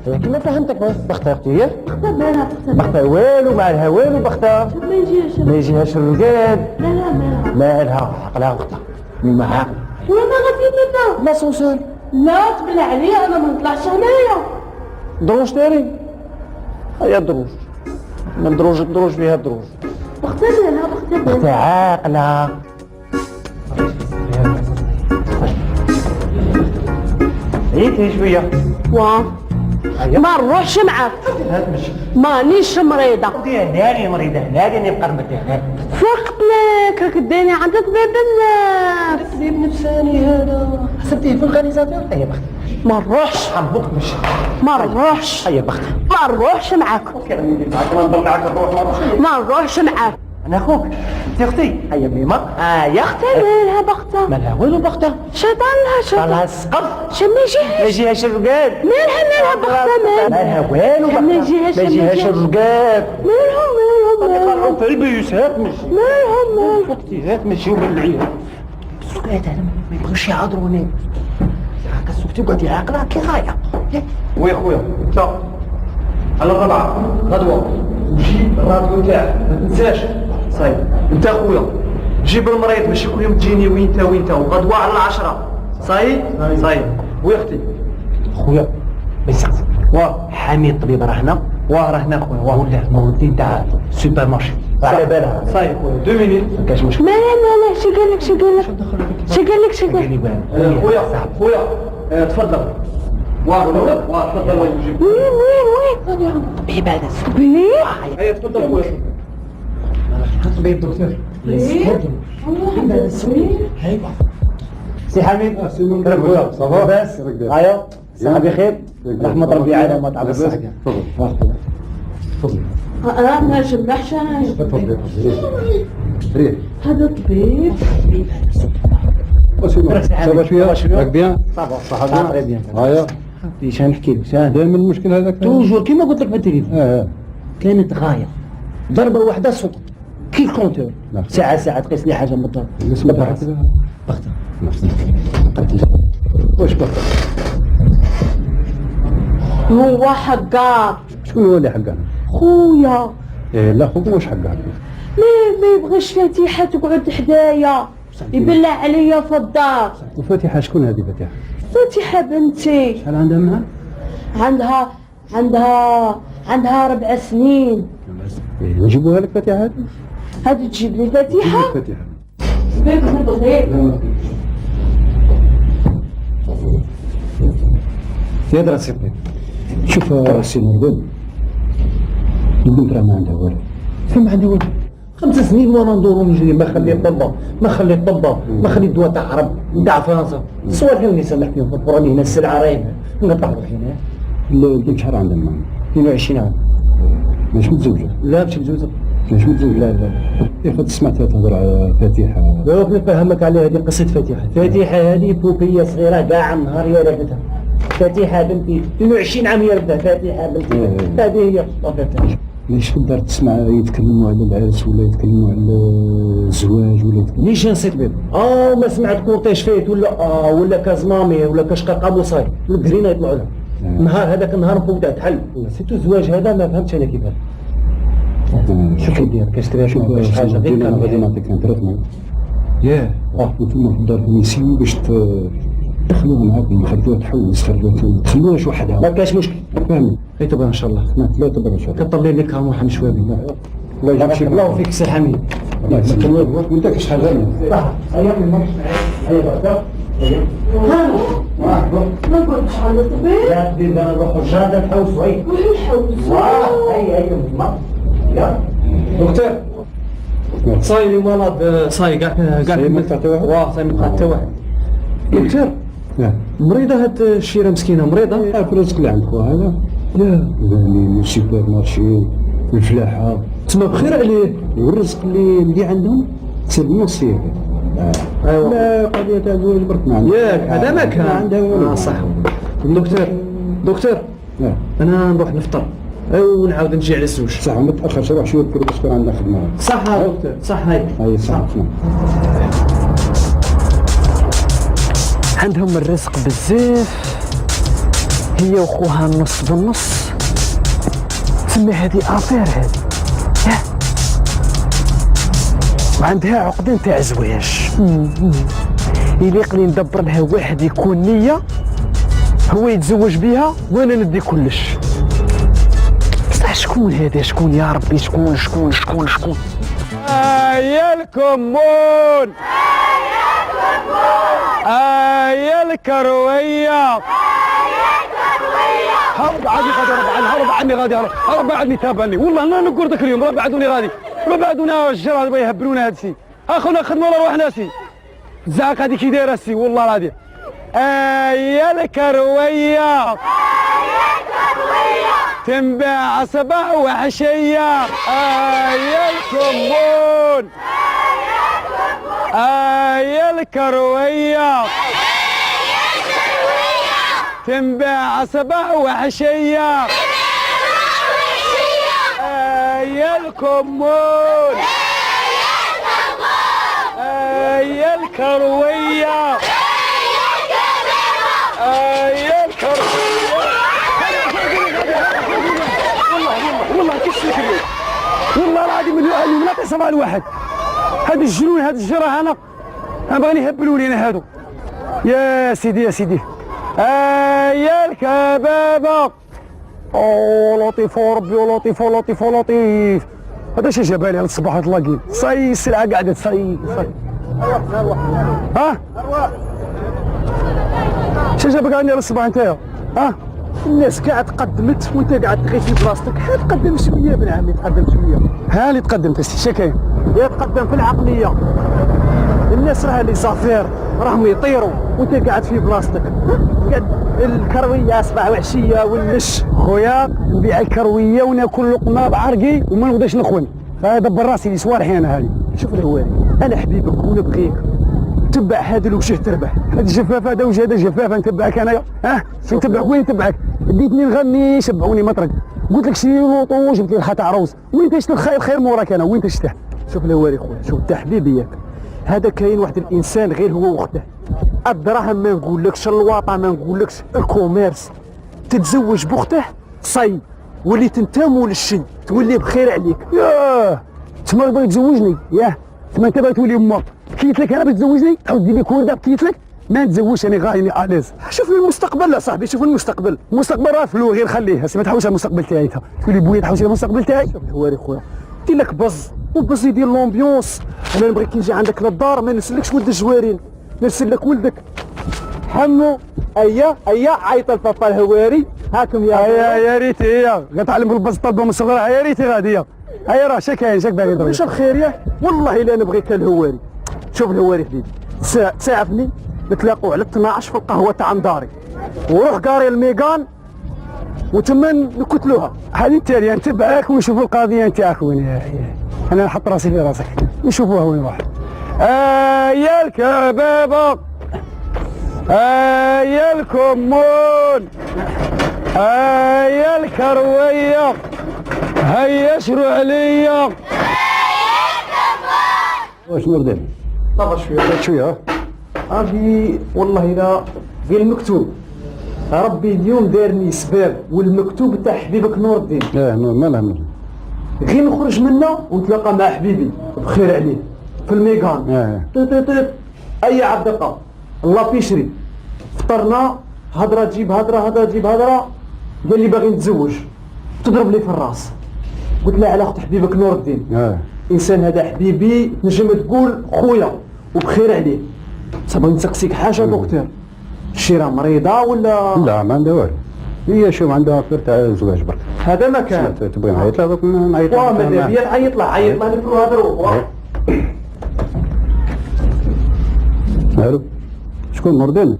كما فهمتك بختها اختي هي بختها مالها بختها والو ما لها والو بختها ما يجيهاش ما يجيهاش الرقاد لا مالها مالها عقلها بختها ما عاقل وانا غادي منها لا سوسان لا تبلع عليا انا ما نطلعش هنايا دروج تاني هيا دروج من دروج فيها دروج بختها مالها بختها اختي عاقلة عيتي شوية واه ما نروحش معاك مانيش مريضة هاني مريضة هاني نبقى نبدي فقتلك راك داني عندك باب الناس طبيب نفساني هذا حسبتيه في الغنيزاتور هيا بختي ما نروحش حنبوك مشي ما نروحش هيا بختي ما نروحش معاك معاك ما نضر معاك نروح ما نروحش معاك انا اخوك انت اختي هيا ميمة يا اختي مالها بختها مالها والو بختها شيطان لها شيطان طالها السقف شو ما يجيهاش ما يجيهاش الرقاد مالها بختها مالها والو ما بختها يجيهاش ما يجيهاش الرقاد مالهم في البيوت هات مشي مالهم اختي هات مشي ومن العيال السكات هذا ما يبغوش يعذروني هاكا السكتي وقعد يعاقلها كي غايه ويا خويا انت على الربعه غدوه جيب الراديو تاعك ما تنساش صايب انت خويا جيب المريض ماشي كل يوم تجيني وين تا وغدوه على 10 صايب ويا اختي خويا ما يسقسي واه حميد الطبيب راه هنا راه هنا خويا ولا مولدي تاع سوبر مارشي على بالها صايب خويا 2 مينيت ما كاش مشكل مالها شو قال لك خويا تفضل تفضل وين نجيب وين طبيب هذا طبيب هيا تفضل خويا طبيب دكتور سي حميد صافا بس هيا صحة بخير رحمة ربي على ما تعب الصحة تفضل انا ما نجمعش انا تفضل هذا طبيب صافا شويه راك بيان صافا صحة تري بيان هيا ايش نحكي لك دائما المشكل هذاك توجور كيما قلت لك في التليفون كانت غاية ضربة واحدة صوت كي الكونتور نعم. ساعة تقيس لي حاجة مضر اسمك هكذا بختها واش بقى هو حقار شكون هو اللي حقها خويا لا خوك واش حقها ما يبغيش فاتحة تقعد حدايا يبلع عليا في الدار وفاتحه شكون هذه فاتحه فاتحة بنتي شحال عندها منها عندها 4 سنين نجيبوها لك فاتحه هذه تجيب لي فاتحة فاتحه يا دراسي شوف السي نوردين البنت راه ما عندها والو فما عندي والو 5 سنين وانا ندور ونجري ما خلي الطبة ما خلي الدواء تاع عرب تاع فرنسا الصوالح اللي نسمح فيهم في القرى هنا السلعة راهي نطلع روحي هنا البنت شحال عندها معنا 22 عام ماش متزوجه لا مش متزوجة ماش متزوجه لا يا اخي سمعتها تهضر على فاتحه دوك نفهمك على هذه قصة فاتحة هذه بوبية صغيرة كاع النهار يا ربتها فاتحة بنتي 22 عام يا ربتها فاتحة بنتي هذه هي فاتحة ليش في الدار تسمع يتكلموا على العرس ولا يتكلموا على الزواج ولا يتكلموا نيش نسيت بيه ما سمعت كورتيج فايت ولا كاز مامي ولا كاش ابو صاي القرينه يطلعوا لها النهار هذاك النهار فوق تحل سيتو الزواج هذا ما فهمتش انا كيفاه شوف كيدير كيشتري شوف حاجه غير انا غادي نعطيك ان تريتمون ياه وانتم في الدار يسيو باش تدخلوها معاكم يخلوها تحوس تخلوهاش وحدها ما كاش مشكل فاهمني هي تبغى ان شاء الله لا تبغى ان شاء الله كطلع لك هامو حمش شويه الله يجزيك الله فيك سي حميد الله يجزيك وانت كاش حاجه هيا ما قلتش على طبيب لا تدير انا نروح الجاده نحوس وي نحوس هيا يا دكتور صاير مرض صاير كاع صاير حتى واحد؟ صاير حتى واحد دكتور مريضة هاد الشيرة مسكينة مريضة في الرزق اللي عندك هذا يعني السوبر مارشي الفلاحة تسمى بخير عليه والرزق اللي عندهم تسد نص ياك ايوا لا قضية تاع زواج برك ما عندها ياك هذا ما كان عندها والو صح دكتور انا نروح نفطر ونعاود نجي على الزوج صح ما تاخرش روح شويه باش تكون عندنا خدمه صح دكتور صح هاي صح عندهم الرزق بزاف هي وخوها النص بالنص، تسمى هذه افير هذه، وعندها عقدين تاع زواج. يليق لي ندبر لها واحد يكون نية هو يتزوج بها وانا ندي كلش. بصح شكون هذا؟ شكون يا ربي؟ شكون شكون شكون شكون؟ يا الكمون، يا الكروية، هرب عني غادي، هرب عني غادي، هرب عني تابعني، والله انا نقول ذاك اليوم بعدوني غادي، بعدونا الجيران بغا يهبلونا هذا الشيء، اخونا خدموا على روحنا سي، الزعاق هذه كي دايره السي والله العظيم. يا الكروية تنباع صباح وعشية، يا الكمون، يا الكروية تنباع صباح وعشية، يا الكمون، يا الكروية، يا الكروية. والله كيفاش اليوم، والله العظيم اليوم لا تصبع الواحد، هاد الجنون هاد الجراحة انا بغاني يهبلوني انا هادو. يا سيدي يا سيدي، يا الكبابة، او لطيف ربي، ولطيف ولطيف ولطيف. هذا شي جابالي على الصباح تلاقي صاي السلعة قاعدة صاي. ها؟ شي جابك عندي على الصباح نتايا؟ ها؟ الناس قاعد تقدمت وانت قاعد تغيث في بلاصتك، تقدم شويه بن عمي، تقدم شويه. ها اللي تقدمت شي كاين؟ يا تقدم في العقليه، الناس راها لي زافير راهم يطيروا وانت قاعد في بلاصتك، قاعد الكرويه صباح وعشيه والمش. خويا نبيع الكرويه وناكل لقمه بعرقي وما نقدرش نخون، فدبر راسي لي صوالحي انا هذه. شوف الهواري، انا حبيبك ونبغيك، تبع هذا الوجه تربح، هذا الجفاف هذا وجه هذا الجفاف نتبعك انايا. نتبعك وين نتبعك؟ ديتني نغني شبعوني مطرق، قلت لك شري لوطو وجبت لي الخط عروس، وين تشت الخير موراك انا، وين تشته؟ شوف الهواري خويا، شوف انت حبيبي ياك، هذا كاين واحد الانسان غير هو وحده، الدراهم ما نقولكش، الواطه ما نقولكش، الكوميرس، تتزوج بوحده صي وليت انت مول الشي، تولي بخير عليك. ياه تما بغيت تزوجني، ياه تما انت بغيت تولي امك، كيت لك انا بتزوجني، تعاود دير لي كورده كيت لك، ما نتزوجش انا غايني اليز. شوف المستقبل يا صاحبي، شوف المستقبل، المستقبل راه فلو غير خليه، ما تحوش على المستقبل تاعي، تقول لي بويا تحوش على المستقبل تاعي. شوف الحواري خويا، دير لك بز وبز يدير لومبيونس، انا نبغي كي نجي عندك للدار ما نرسلكش ولد الجوارين، نرسل لك ولدك حمو. ايا عيط لبابا الهواري، هاكم يا ريتي هي غتعلم بالبز طلبه من صغرها، يا ريتي غاديه، هيا راه شا كاين شاك باغي يضرب. واش الخير ياه والله الا نبغيك الهواري. شوف الهواري حبيبي، تعرفني نتلاقوا على 12 في القهوه تاع داري، وروح قاري الميغان وتما نكتلوها. هذه التاليه نتبعك ونشوفوا القضيه نتاعك وين، انا نحط راسي في راسك نشوفوها وين راح. يا الكبابه، يا الكمون، يا الكرويه، هيا اشروا عليا. واش نردين؟ طبعا شويه ربي والله الا غير المكتوب، ربي اليوم دارني سباب والمكتوب تاع حبيبك نور الدين. مالها غير نخرج منا ونتلاقى مع حبيبي بخير عليه في الميغان. طيط اي عبدقه الله بيشري، فطرنا هضره تجيب هضره، هضره تجيب هضره، قال لي باغي نتزوج، تضرب لي في الراس، قلت له على اخت حبيبك نور الدين. انسان هذا حبيبي تنجم تقول خويا وبخير عليه. صافي نسقسيك حاجه دكتور، الشيره مريضه ولا؟ لا ما عندها والو، هي شوف عندها فكر تاع الزواج برك. هذا ما كان تبغي نعيط لها دوك نعيط لها. ماذا بيا نعيط لها، عيط لها نفرو هضروا. الو شكون نور الدين؟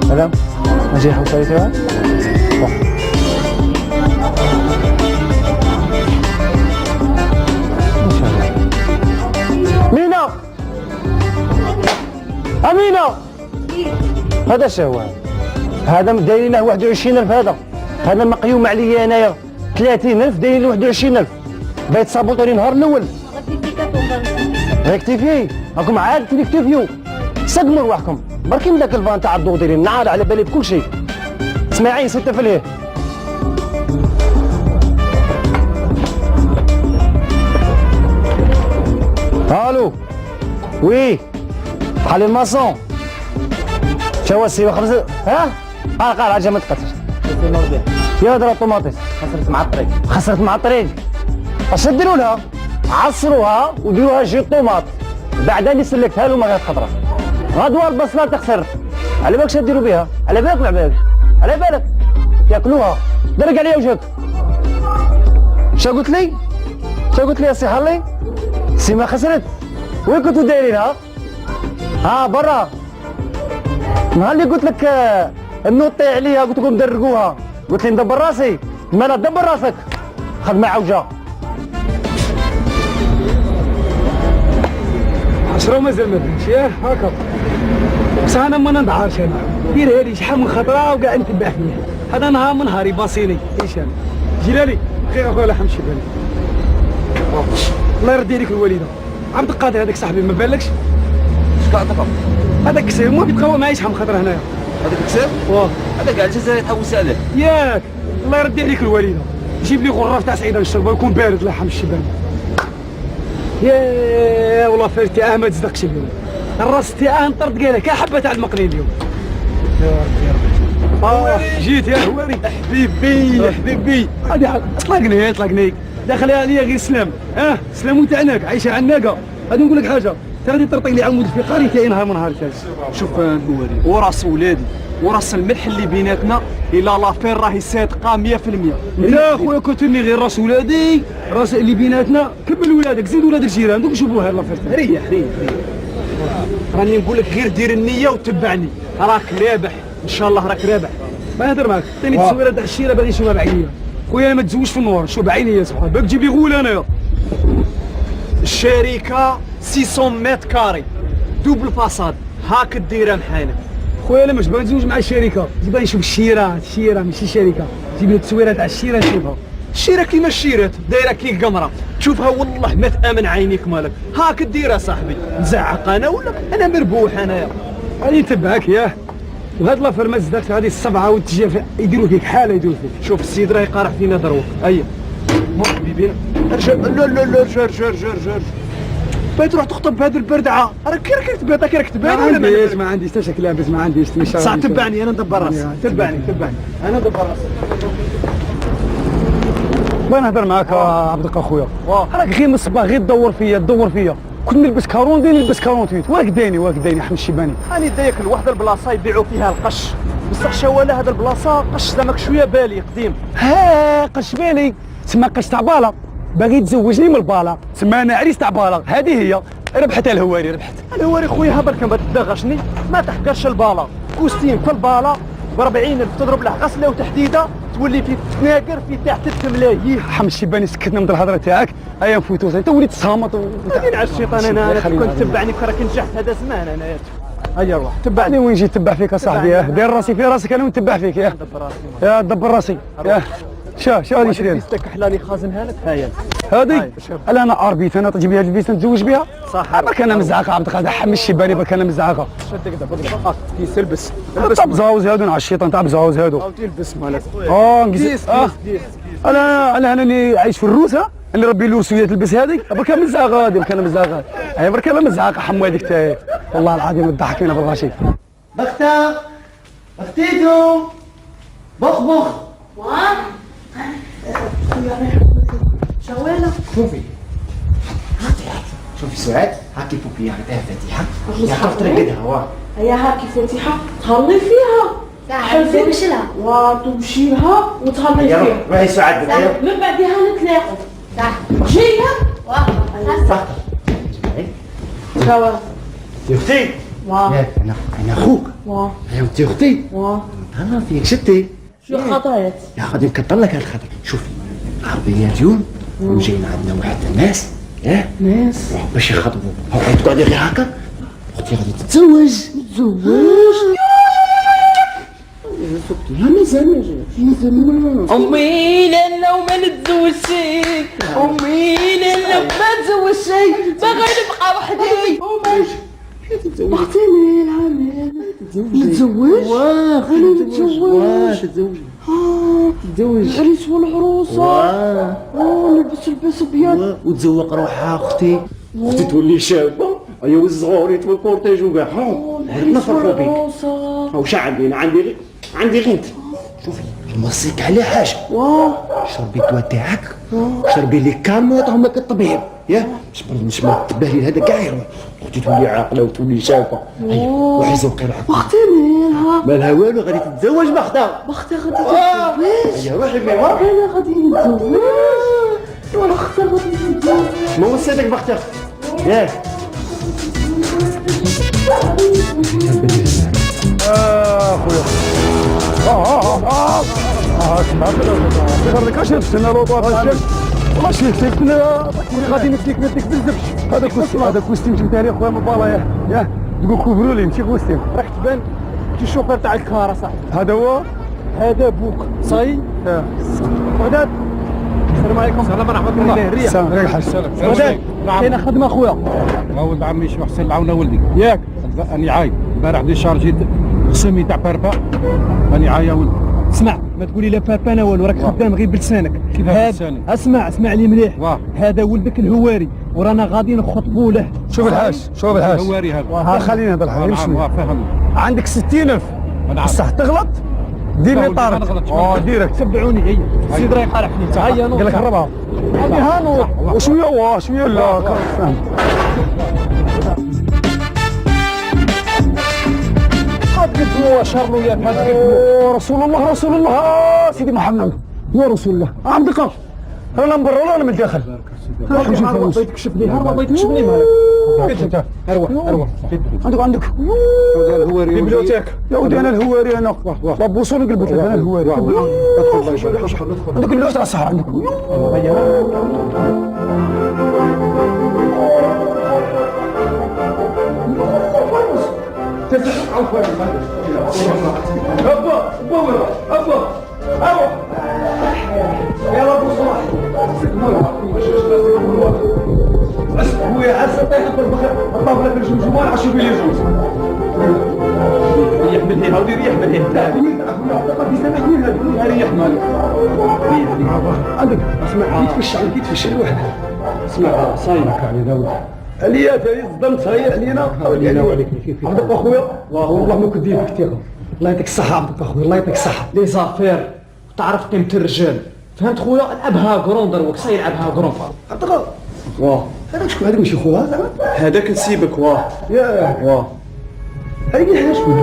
سلام نجيح وسايتها. مينا أمينة، هذا شو هو؟ هذا دايرين له 21000 هذا مقيوم عليا انايا 30000 دايرين له 21000 بغيت تصابطوا لي النهار الاول ريكتيفي راكم عاد تريكتيفيو سقموا رواحكم بركي من داك الفان تاع الضو دايرين نعاد على بالي بكل شيء اسماعيل ستة في ليه الو وي حالي الماسون شو السيوة خمسة ها؟ قال عجا ما تقتلش يا درا الطوماطيس خسرت مع الطريق اش ديروا لها؟ عصروها وديروها جي طوماط بعدا اللي سلكتها له ما غير خضرا غدوه البصله تخسر على بالك اش ديروا بها؟ على بالك ولا على بالك؟ على بالك ياكلوها درق عليها وجهك شا قلت لي؟ شا قلت لي يا سي حلي؟ سي ما خسرت وين كنتوا دايرينها؟ برا نهار اللي قلت لك النوط طيح عليها قلت لكم درقوها قلت لي ندبر راسي مالا دبر راسك خذ معاه عوجه 10 مازال ما بنتش ياه هكا بصح انا ما ننضعرش انا ديرها لي شحال من خطره وكاع نتبع فيها هذا نهار من نهاري باصيني ايش انا جلالي دقيقه اخويا لا حمشي بالي الله يردي لك الوالده عبد القادر هذاك صاحبي ما بالكش هذاك كسير ما بيتقوى معايا شحال من خطره هنايا هذاك كسب؟ واه هذاك على الجزائر تحوس عليه ياك الله يردي عليك الوالده جيب لي غراف تاع سعيده نشربها ويكون بارد الله يرحم الشبان يا والله فرتي ما تصدقش اليوم الراس تاعها نطرد قالها كحبه تاع المقلي اليوم يا ربي جيت يا هواري حبيبي حبيبي هذه اطلقني داخل عليا غير سلام سلام تاعناك عايشه عناقه غادي نقول لك حاجه غادي ترطي لي عمود الفقري تاعي نهار من نهار شوف الهواري وراس ولادي وراس الملح اللي بيناتنا الا لافير راهي صادقه 100% لا خويا كنتني غير راس ولادي راس اللي بيناتنا كمل ولادك زيد ولاد الجيران دوك شوفوا هاد لافير ريح راني نقول لك غير دير النيه وتبعني راك رابح ان شاء الله راك رابح ما نهضر معاك عطيني التصويره تاع الشيره باغي نشوفها بعينيا خويا ما تزوجش في النور شوف بعينيا يا سبحان باك تجيب لي غول انايا الشركه 600 متر كاري دوبل فاصاد هاك ديرها محاينه خويا لا مش باغي نتزوج مع الشركه باغي نشوف الشيره ماشي شركه جيب لي التصويره تاع الشيره نشوفها الشيره كيما الشيرات دايره كي قمره تشوفها والله ما تامن عينيك مالك هاك ديرها صاحبي نزعق انا ولا انا مربوح انايا غادي نتبعك ياه وهاد لافير ما زدت هذه الصبعه والتجاه يديروا فيك حاله يديروا فيك شوف السيد راه يقارح فينا دروك ايا مو حبيبي لا جر بغيت تروح تخطب بهذه البردعه راك راك تبان ولا ما عنديش حتى شكل لابس ما عنديش ان شاء الله صح تبعني انا ندبر راسي تبعني انا ندبر راسي بغي نهضر معاك عبد القادر خويا راك غير من الصباح غير تدور فيا كنت نلبس كارون ديني نلبس كارونتويت واك دايني حمد الشيباني راني دايك لواحد البلاصه يبيعوا فيها القش بصح شواله هذا البلاصه قش زعما شويه بالي قديم قش بالي تسمى قش تاع بالا باغي تزوجني من البالا تسمى انا عريس تاع بالا هذه هي ربحت الهواري خويا هبرك ما تدغشني ما تحقرش البالا كوستيم كل بالا ب 40000 تضرب له غسله وتحديده تولي فيك تناقر في تحت 6 ملايين حمد الشيباني سكتنا من الهضره تاعك ايا نفوتو انت وليت تصامت غادي على الشيطان انا كنت تبعني راك نجحت هذا زمان انا هيا روح تبعني وين جيت تبع فيك اصاحبي دير راسي في راسك انا ونتبع فيك يا دبر راسي شو هذه شريان بيستك احلاني خازنها لك هايا هذه انا عربيت انا تجيب لي هذه البيس نتزوج بها صح برك انا مزعقه عبد القادر حمد الشيباني برك انا مزعقه شدك دابا كيس البس تاع بزاوز هادو نع الشيطان تاع بزاوز هادو تلبس مالك نقيس انا اللي عايش في الروس اللي ربي لوس ويا تلبس هذه برك مزعقه هذه برك مزعقه هي برك مزعقه حمو هذيك تاعي والله العظيم تضحكينا بالغاشي بختيتو بخ شوالة شوفي شوفي سعاد هاكي بوبي عطيها فاتحه يا حق ترقدها واه هيا هاكي فاتحة تهلي فيها حلفي تمشيلها وتمشي لها وتهلي يا فيها روحي سعاد من بعدها نتلاقوا صح جاية صح شوالة يا اختي واه ياك انا اخوك واه يا انت اختي واه انا فيك شتي شو خطايات يا غادي نكثر لك هاد الخطر شوفي عربيات يوم وجايين عندنا واحد الناس ناس باش يخطبوا تقعدي غير هكا اختي غادي تتزوج لا مازال امي لالا وما نتزوجش، امي لالا ما نتزوجش، باغي نبقى وحدي. اختي العمل نتزوج؟ انا نتزوج. تتزوج العريس والعروسة نلبس لباس ابيض وتزوق روحها اختي تولي شابه. هيا والصغوريت والكورتيج وكاع نفرحوا بيك. واش عندي عندي غنت. شوفي نوصيك على حاجه، شربي الدواء تاعك، شربي لي كالم وعطهم لك الطبيب، ياك باش ما تبالي هذا كاع يروح. اختي تولي عاقله وتولي شابه. هيا روحي زوقي روحك. اختي مالها والو، غادي تتزوج بختها. اختي غادي تتزوج. هيا روحي فيها. انا غادي نتزوج ولا اختي غادي تتزوج. ما وصيتك بختك ياك. خويا سمعت غير لك اش نستنى لو طاف الشمس والله شي سيفنا غادي نديك بالزبش. هذا كوستيم تاعي اخويا من بالا ياه تقول كوفروا لي ماشي كوستيم، راك تبان كي الشوفير تاع الكار صاحبي. هذا هو، هذا بوك صاي. غداد السلام عليكم. السلام ورحمه الله. السلام عليكم الحاج. غداد كاينه خدمه اخويا. ولد عمي شو حسين العونه ولدي ياك اني عاي البارح ديشارجيت قسمي تاع باربا راني عايا ولدي. اسمع ما تقولي لا بابا انا والو، راك خدام غير بلسانك. كيفاش بلساني؟ اسمع لي مليح. واه. هذا ولدك الهواري ورانا غادي نخطبوا له. شوف الحاج الهواري هذا. خلينا نهضر الحاج. فهمني عندك 60,000 بصح تغلط دير لي طارت. ديرك تبعوني. هي سيد رايق قارح فيك. هيا نوض. قال لك هربها. ها نوض. وشويه لا فهمت. قدموا شرلو ياك رسول الله سيدي محمد يا رسول الله. عم دقيقة انا من برا ولا انا من الداخل؟ بغيت تكشف لي بغيت تكشف لي مالك. اروح عندك بيبليوتيك يا ودي. انا الهواري انا بوصوني قلبت لك انا الهواري. عندك اللوحة صح عندك. يلا ابو صلاح خويا عسى طيح الطابله في الجمجمه عشو بلي جوز ريح من هنا ودي ريح من هنا ريح مالك عندك. اسمع يتفش الواحد. اسمع صايمك علي داود عليا تاهي صدمت هاي علينا وعليك. عبدك اخويا والله ما كنت ديرك كثير. الله يعطيك الصحة عبدك اخويا، الله يعطيك الصحة. لي زافير تعرف قيمة الرجال، فهمت خويا؟ العبها كرون دروك صاير العبها كرون. عبدك واه هذاك شكون؟ هذاك ماشي خويا زعما؟ هذاك نسيبك واه ياك واه. هذيك حنا شكون؟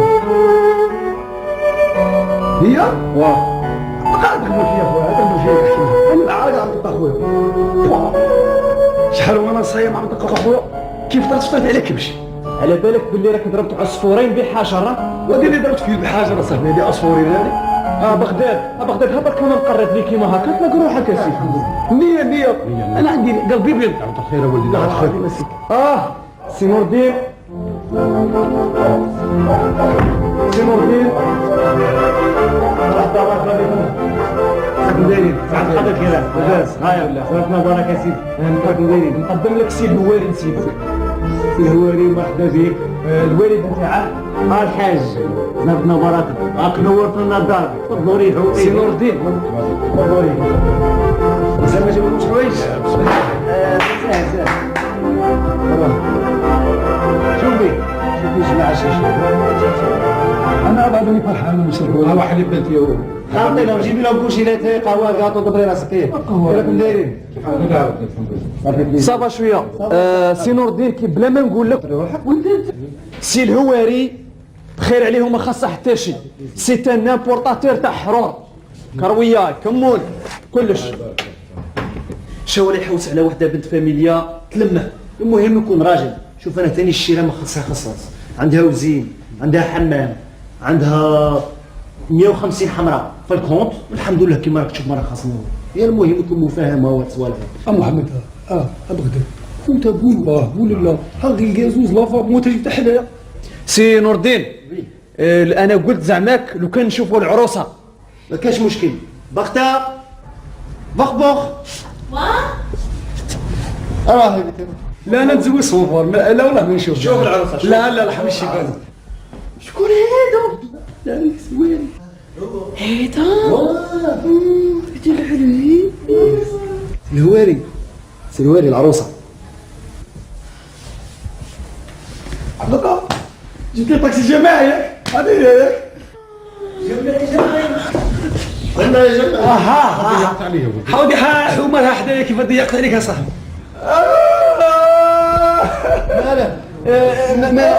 هي؟ واه قاعد نخدم فيها خويا، هذا المشي يحكي انا عاد عبدك اخويا. شحال وانا صايم عم دقق اخويا كيف تصفيت على كبش. على بالك باللي راك ضربت عصفورين بحجر؟ ودي اللي ضربت فيه بحجر صاحبي هذه عصفورين هذه. بغداد هبط كما نقرب لي كيما هكا تلاقي روحك يا سيدي. نية انا عندي قلبي ابيض. عطا خير ولدي الله يخليك. سي نور الدين مرحبا راكم دايرين؟ سعد قدر كلام لاباس. هايا ولا صرفنا بارك يا سيدي. راكم دايرين؟ نقدم لك سي الهواري نسيبك. سي الهواري مرحبا بك. الوالد نتاعك الحاج زرتنا بركة. راك نورت لنا الدار. تفضلوا ريحوا. سي نور الدين تفضلوا ريحوا. مازال ما جابولكمش حوايج؟ سهل شوفي جماعة انا بعدني فرحان مشركون. واحد اللي بنتي هو عطينا وجيب لهم كوشينات قهوه كاطو دبري راسك. كيف راكم دايرين؟ صافا شويه. سي نور الدين كي بلا ما نقول لك سي الهواري بخير عليهم ما خاصه حتى شي. سي ان امبورطاتور تاع حرور كرويه كمون كلش. شاول يحوس على وحده بنت فاميليا تلمه. المهم يكون راجل. شوف انا ثاني الشيره ما خصها خصاص. عندها وزين، عندها حمام، عندها 150 حمراء في الكونت والحمد لله كيما راك تشوف ما راه خاصنا. هي المهم يكون مفاهمه وتصوالح. محمد بغداد انت قول لا هاغي الكازوز لافا موت جبت حدايا. سي نور الدين انا قلت زعماك لو كان نشوفوا العروسه ما كاش مشكل. بختها بخ اراه هي بنتي. لا انا نتزوج صوفور لا والله ما نشوف. شوف العروسه. لا حبيبي الشيبان. شكون هادو؟ لا زوين هيدا هادي العلوي الهواري سي الهواري العروسه. عبد جبت لي طاكسي جماعي ياك هذه ياك قلنا يا جماعه حاودي حومها حدايا كيف ضيقت عليك يا صاحبي. ماله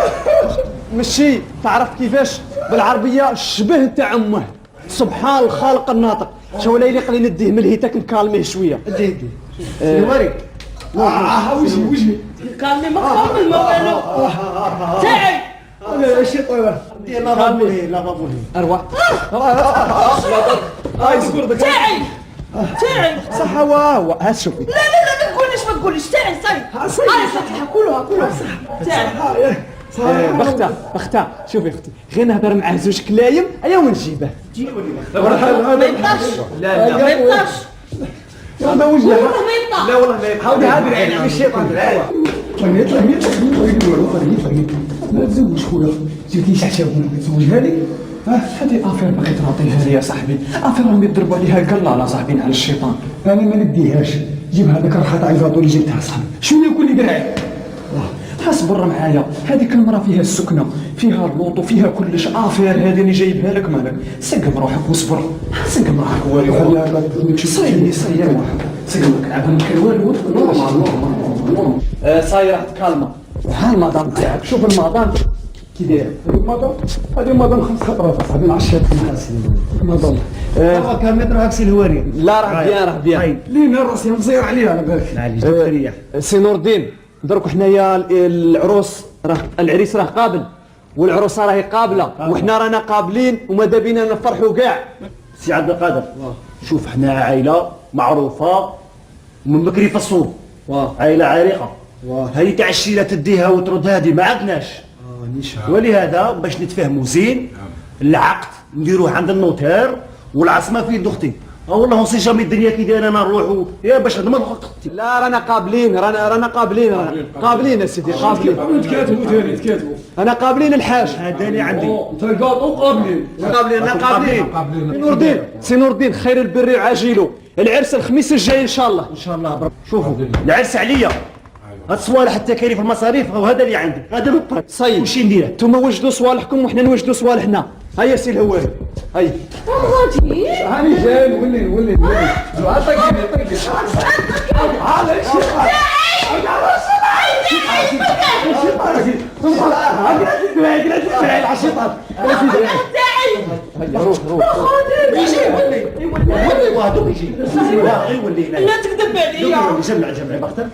مشي تعرف كيفاش بالعربيه الشبه تاع امه سبحان الخالق الناطق. شو لا يليق لي نديه من الهيتاك نكالميه شويه. ادي الوري وجهي كالمي ما كامل ما والو تاعي شي طيبه دير لافابولي لافابولي اروح هاي زبر تاعي صح هو هات شوفي. لا ما تقوليش تاعي صاي صح كلها صح تاعي بختها شوفي اختي غير نهضر معاه زوج كلايم ايا ونجيبه. ما يبقاش لا ما يبقاش هذا وجهه. والله ما يبقى لا والله ما يبقى. حاولي هذه العين عم الشيطان. طلعت لا تزوج خويا جبت لي شحشة تزوجها لي. هذه افير باغي تعطيها لي يا صاحبي. افير راهم يضربوا عليها قلاله صاحبي على الشيطان. انا ما نديهاش. جيب هذاك راه تاع الفاطو اللي جبتها صاحبي. شنو يكون لي قراعي؟ اصبر معايا هذيك المراه فيها السكنه فيها اللوط وفيها كلش افير. هذه اللي جايبها لك مالك. سقم روحك واصبر. سقم روحك واري صاير سقمك عبا الكروال نورمال. صاير راح تكالما. ها المدام تاعك شوف المدام كي داير. هذه مدام 5 خطرات صاحبي مع الشيخ مدام. كان متر هاكسي الهواري. لا راه بيان لين راسي مزير عليها على بالك. معليش تريح. سي نور الدين درك حنايا العروس راه العريس راه قابل والعروسه راهي قابله وحنا رانا قابلين وماذا بينا نفرحوا كاع. سي عبد القادر شوف حنا عائله معروفه ومن بكري في الصوب عائله عريقه. هذه تاع الشيله تديها وترد هذه ما عندناش. ولهذا باش نتفاهموا زين العقد نديروه عند النوتير والعصمه في يد اختي. والله سي جامي الدنيا كي دايره انا نروحوا يا باش نضمن اختي. لا رانا قابلين رانا قابلين يا سيدي قابلين. تكاتبوا انا قابلين الحاج. هذا اللي عندي. تلقاو قابلين انا قابلين. سي نور الدين خير البر عاجله. العرس الخميس الجاي ان شاء الله. ان شاء الله برب. شوفوا العرس عليا هاد الصوالح التكاليف المصاريف وهذا اللي عندي هذا الطريق. صيب وشي ندير نتوما وجدوا صوالحكم وحنا نوجدوا صوالحنا. هيا سي الهواري هيا غادي هاني جاي نولي عطاكيني على لا تكذب عليا. جمع بختر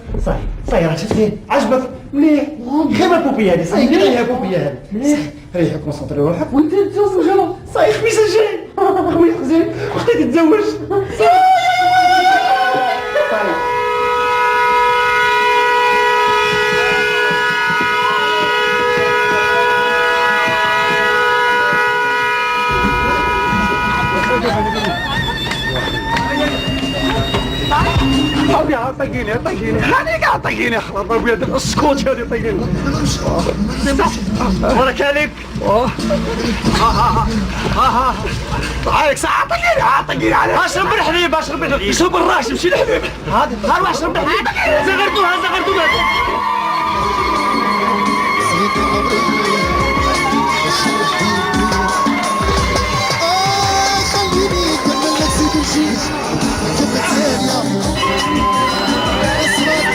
صحيح راه شفتيه عجبك مليح خير ما بوبي هذه صحيح ريحها بوبي هذه ريحك كونسونطري روحك وانت تتزوج انا صحيح خميس الجاي خميس الجاي اختي تتزوج. طيقيني هاني قاعد طيقيني خلاص ضرب يد السكوت هذه طيقيني وراك عليك عليك ساعة طيقيني عليك اشرب الحليب اشرب الحليب شوف الراش مشي الحبيب هذا اشرب الحليب زغرتوها خليني اكمل لك سيدي الجيش جبت سيريا اسرات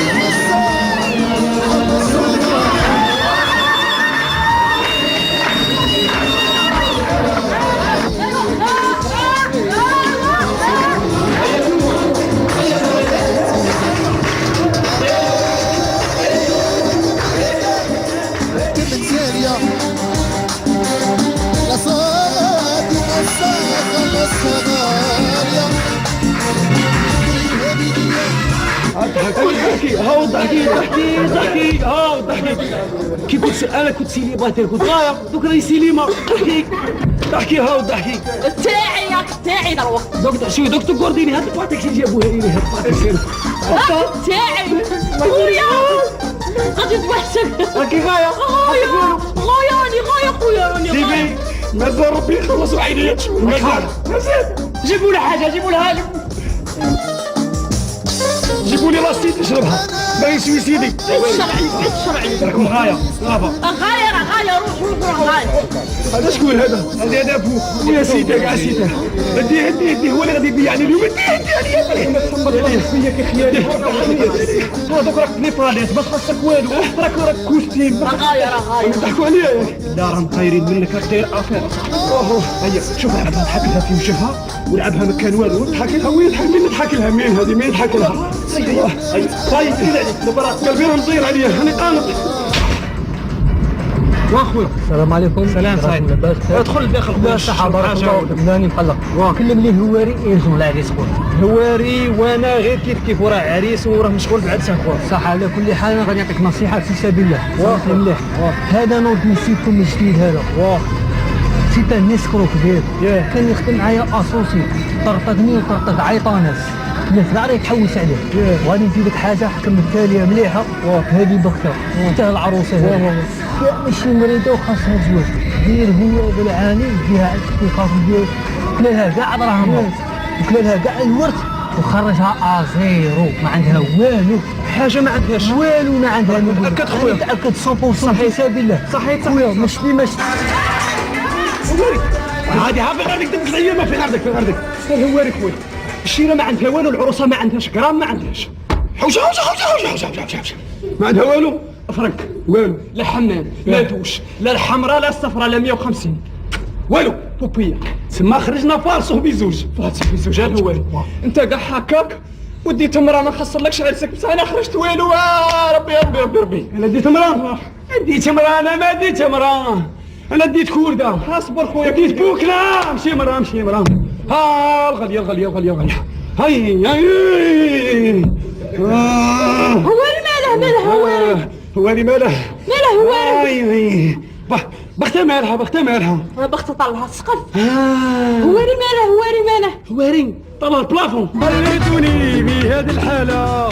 جبت سيريا يا صادي الصاغة الصغاريا هاو ضحكي كي كنت انا كنت سيليباتير كنت غايب دوك راهي سيليما ضحكي ضحكيها وضحكي تاعي ياك تاعي دروك دوك شوي دوك تقرديني هاد الباطيك شي جابوها لي هاد الباطيك تاعي خويا غادي توحشك راكي غايه غايا غايا خويا راني غايا سيدي مازال ربي يخلص عينيا مازال جيبوا لي حاجه جيبوا لها جيبوا لي لاستيك نشربها باغي سويسيدي الشرعي راكم غايه صافا غايا روح غايا هذا شكون هذا؟ هذا ابوك ويا سيدي كاع سيدي هديه هو اللي غادي يبيعني اليوم هديه ما تحمض فيا كخيالي هذوك راك نيباليت ما خاصك والو راك كوستيم غايا يضحكوا عليا ياك لا راهم خايرين منك راك داير افير هيا شوف لعبها ضحك لها في وجهها ولعبها ما كان والو ضحك لها وين يضحك مين يضحك لها مين هذه مين يضحك لها هيا طيب كذا عليك دابا راه قلبي راه مزير عليا راني قانط واخويا السلام عليكم. سلام سعيد لاباس؟ ادخل داخل خويا صحة بارك الله فيك. ماني مقلق. كلم لي هواري يلزم العريس خويا. هواري وانا غير كيف وراه عريس وراه مشغول بعرسه خويا. صح. على كل حال انا غادي نعطيك نصيحة في سبيل الله. واخا مليح. هذا نوض نسيتكم الجديد هذا. سيت نسكرو كبير. كان يخدم معايا اسوسي طرطقني وطرطق عيطانس. الناس كاع راه يتحوس عليه. وغادي نزيدك حاجة حكمتها ليا مليحة. هذه بختها. حتى العروسة هذه. ماشي مريضة وخاصها زواج. دير هو بالعاني يديها على التحقيقات ديالو. كلا لها كاع دراهمها وكلا لها كاع الورث وخرجها ازيرو ما عندها والو. حاجه ما عندهاش والو ما عندها. متاكد خويا؟ متاكد 100% في سبيل الله. صحيت خويا مش ديما عادي ها في غيرك دمك الايام في غيرك الهواري خويا. الشيره ما عندها والو العروسه ما عندهاش غرام ما عندهاش. حوشه ما عندها والو فرنك والو لا حمام لا دوش لا الحمراء لا الصفراء لا 150 والو بوبيه تما خرجنا فالصو بزوج الهواري. انت كاع هكاك وديت امراه ما نخسرلكش عرسك بصح انا خرجت والو. ربي انا ديت امراه انا ما ديت امراه انا ديت كورده. اصبر خويا ديت بوكله ماشي مراه ها الغاليه هاي هواري ماله هواري ماله هواري بختها مالها بخت طلها سقف. هواري ماله هواري طلع البلافون. خليتوني بهذه الحاله